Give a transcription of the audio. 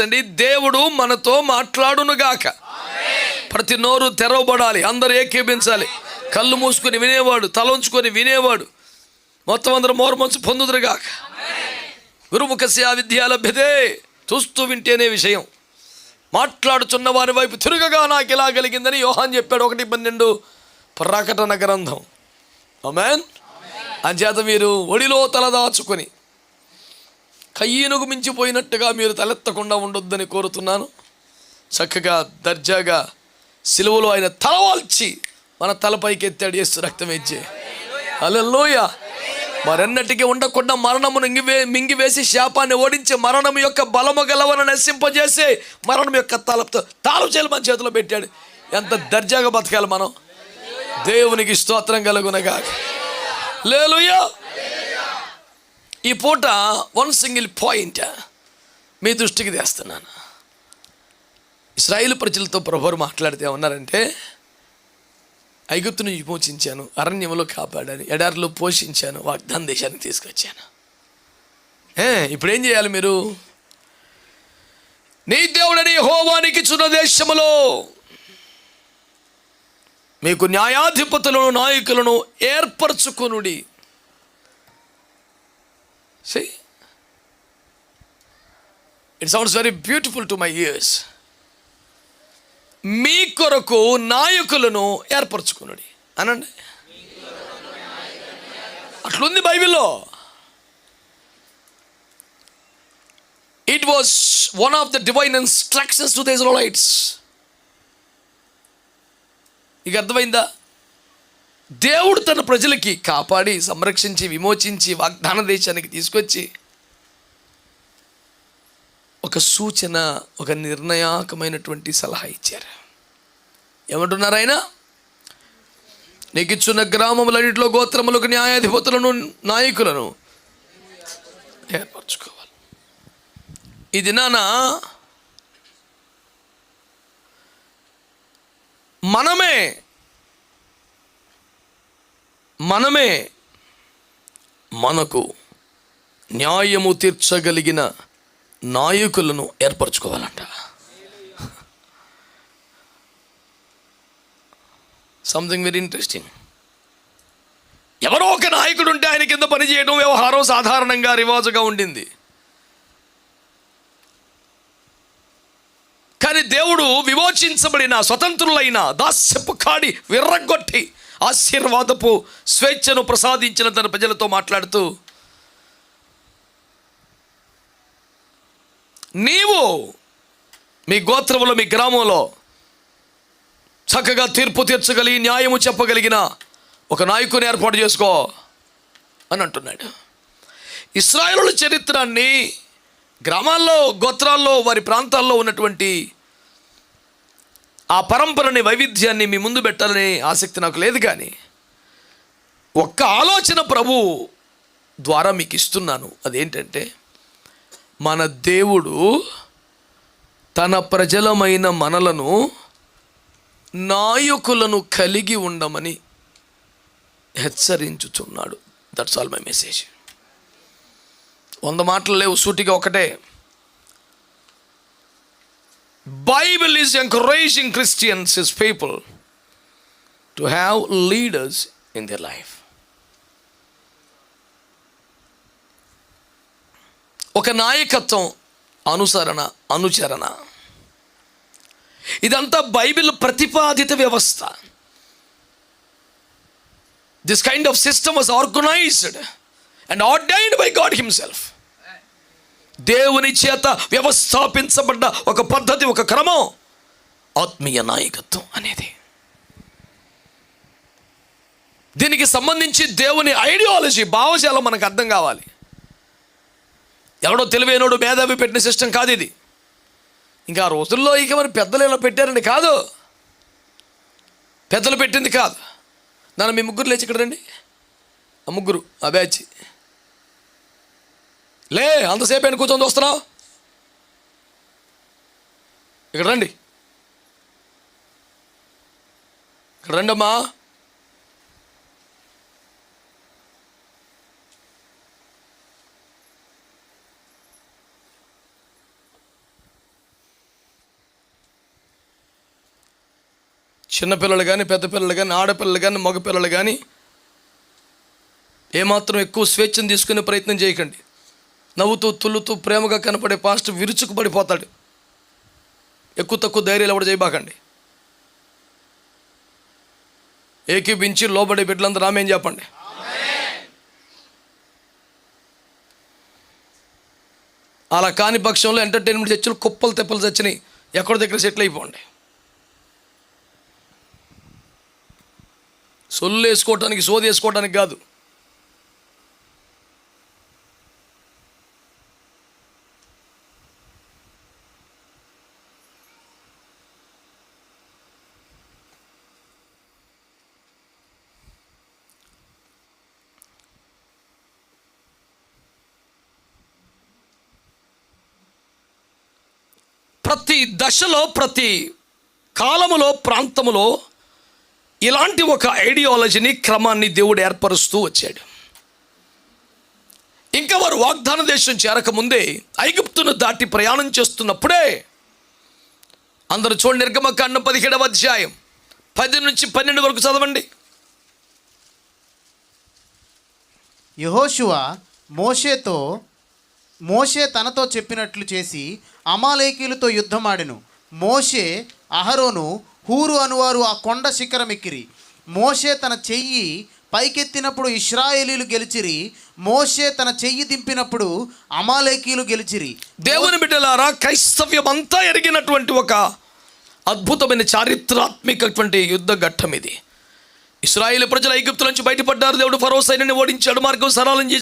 అండి, దేవుడు మనతో మాట్లాడునుగాక. ప్రతి నోరు తెరవబడాలి, అందరూ ఏకీభించాలి. కళ్ళు మూసుకొని వినేవాడు, తలంచుకొని వినేవాడు, మొత్తం అందరూ మోర్మొచ్చు పొందుదురుగాక. గురుముఖస్య విద్యాలభ్యతే. చూస్తూ వింటేనే విషయం. మాట్లాడుచున్న వారి వైపు తిరుగగా నాకు ఇలా కలిగిందని యోహాన్ చెప్పాడు 1:12 ప్రకటన గ్రంథం. ఆమేన్. అంచేత మీరు ఒడిలో తలదాచుకొని కయ్యనుగు మించిపోయినట్టుగా మీరు తలెత్తకుండా ఉండొద్దని కోరుతున్నాను. చక్కగా దర్జాగా సిలువలో ఆయన తలవాల్చి మన తలపైకి ఎత్తాడు యేసు రక్తం ఇచ్చి. హల్లెలూయా. మరెన్నటికి ఉండకుండా మరణమును మింగివేసి శాపాన్ని ఓడించి మరణం యొక్క బలము గలవను నశింపజేసి మరణం యొక్క తాళచేలు మన చేతిలో పెట్టాడు. ఎంత దర్జాగా బతకాలి మనం. దేవునికి స్తోత్రం కలుగునగాక. హల్లెలూయా. ఈ పూట వన్ సింగిల్ పాయింట్ మీ దృష్టికి తెస్తున్నాను. ఇశ్రాయేలు ప్రజలతో ప్రభువు మాట్లాడితే ఉన్నారంటే, ఐగుప్తును విమోచించాను, అరణ్యంలో కాపాడాను, ఎడారిలో పోషించాను, వాగ్దాన దేశానికి తీసుకొచ్చాను. ఇప్పుడు ఏం చేయాలి మీరు? నీ దేవుడని యెహోవానికి ఇచ్చిన దేశములో మీకు న్యాయాధిపతులను నాయకులను ఏర్పరచుకొనుడి. See, it sounds very beautiful to my ears. మీ కొరకు నాయకులను ఏర్పరచుకున్నాడు అనండి. అట్లుంది బైబిల్లో. It was one of the divine instructions to the Israelites. ఇక అర్థమైందా? దేవుడు తన ప్రజలకి కాపాడి సంరక్షించి విమోచించి వాగ్దాన దేశానికి తీసుకొచ్చి ఒక సూచన, ఒక నిర్ణయాత్మకమైనటువంటి సలహా ఇచ్చారు. ఏమంటున్నారు ఆయన? నీకు ఇచ్చిన గ్రామములన్నింటిలో గోత్రములకు న్యాయాధిపతులను నాయకులను ఏర్పరచుకోవాలి. ఇది నాన్న మనమే మనకు న్యాయము తీర్చగలిగిన నాయకులను ఏర్పరచుకోవాలంట. Something very interesting. ఎవరో ఒక నాయకుడు ఉంటే ఆయన కింద పనిచేయడం వ్యవహారం సాధారణంగా రివాజుగా ఉండింది. కానీ దేవుడు విమోచించబడిన స్వతంత్రులైన దాస్యపు కాడి విర్రగొట్టి ఆశీర్వాదపు స్వేచ్ఛను ప్రసాదించిన తన ప్రజలతో మాట్లాడుతూ, నీవు మీ గోత్రములో మీ గ్రామంలో చక్కగా తీర్పు తీర్చగలిగి న్యాయము చెప్పగలిగిన ఒక నాయకుని ఏర్పాటు చేసుకో అని అంటున్నాడు. ఇశ్రాయేలు చరిత్రాన్ని గ్రామాల్లో గోత్రాల్లో వారి ప్రాంతాల్లో ఉన్నటువంటి ఆ పరంపరని వైవిధ్యాన్ని మీ ముందు పెట్టాలనే ఆసక్తి నాకు లేదు. కానీ ఒక్క ఆలోచన ప్రభు ద్వారా మీకు ఇస్తున్నాను. అదేంటంటే, మన దేవుడు తన ప్రజలమైన మనలను నాయకులను కలిగి ఉండమని హెచ్చరించుచున్నాడు. That's all my message. 100 మాటలు లేవు, సూటిగా ఒకటే. Bible is encouraging Christians, his people, to have leaders in their life. ఒక నాయకత్వం, అనుచరణ ఇదంతా బైబిల్ ప్రతిపాదిత వ్యవస్థ. This kind of system was organized and ordained by God himself. దేవుని చేత వ్యవస్థాపించబడ్డ ఒక పద్ధతి, ఒక క్రమం ఆత్మీయ నాయకత్వం అనేది. దీనికి సంబంధించి దేవుని ఐడియాలజీ, భావజాలం మనకు అర్థం కావాలి. ఎవడో తెలివైనోడు మేధావి పెట్టిన సిస్టమ్ కాదు ఇది. ఇంకా ఆ రోజుల్లో ఇక మరి పెద్దలు ఇలా పెట్టారండి కాదు, పెద్దలు పెట్టింది కాదు. నన్ను మీ ముగ్గురు లేచి ఇక్కడ రండి. ఆ ముగ్గురు, ఆ బ్యాచ్ లే, అంతసేపు అయిన కూర్చొని వస్తున్నావు, ఇక్కడ రండి, ఇక్కడ రండి అమ్మా. చిన్నపిల్లలు కానీ, పెద్ద పిల్లలు కానీ, ఆడపిల్లలు కానీ, మగపిల్లలు కానీ ఏమాత్రం ఎక్కువ స్వేచ్ఛను తీసుకునే ప్రయత్నం చేయకండి. నవ్వుతూ తుల్లుతూ ప్రేమగా కనపడే పాస్టర్ విరుచుకు పడిపోతాడు. ఎక్కువ తక్కువ ధైర్యాలు ఎవరు చేయబాకండి. ఏకీభించి లోబడే బిడ్డలందరూ ఆమేన్ చెప్పండి. అలా కాని పక్షంలో ఎంటర్టైన్మెంట్ చర్చలు కుప్పలు తెప్పలు చచ్చినాయి. ఎక్కడి దగ్గర సెటిల్ అయిపోండి. సొల్లు వేసుకోవటానికి, సోది వేసుకోవటానికి కాదు. ప్రతి దశలో, ప్రతి కాలములో, ప్రాంతములో ఇలాంటి ఒక ఐడియాలజీని, క్రమాన్ని దేవుడు ఏర్పరుస్తూ వచ్చాడు. ఇంకా వారు వాగ్దాన దేశం చేరకముందే ఐగుప్తును దాటి ప్రయాణం చేస్తున్నప్పుడే అందరూ చూడండి, నిర్గమకాండం 17వ అధ్యాయం 10 నుంచి 12 వరకు చదవండి. యెహోషువ మోషే తనతో చెప్పినట్లు చేసి అమాలేకీయులతో యుద్ధమాడెను. మోషే, అహరోను, హూరు అనువారు ఆ కొండ శిఖరమెక్కిరి. మోషే తన చెయ్యి పైకెత్తినప్పుడు ఇశ్రాయేలీలు గెలిచిరి. మోషే తన చెయ్యి దింపినప్పుడు అమాలేకీయులు గెలిచిరి. దేవుని బిడ్డలారా, క్రైస్తవ్యం అంతా ఎరిగినటువంటి ఒక అద్భుతమైన చారిత్రాత్మకటువంటి యుద్ధ ఘట్టం ఇది. ఇశ్రాయేలు ప్రజలు ఐగుప్తు నుంచి బయటపడ్డారు. దేవుడు ఫరో సైన్యాన్ని ఓడించాడు, మార్గం సరళం చేసి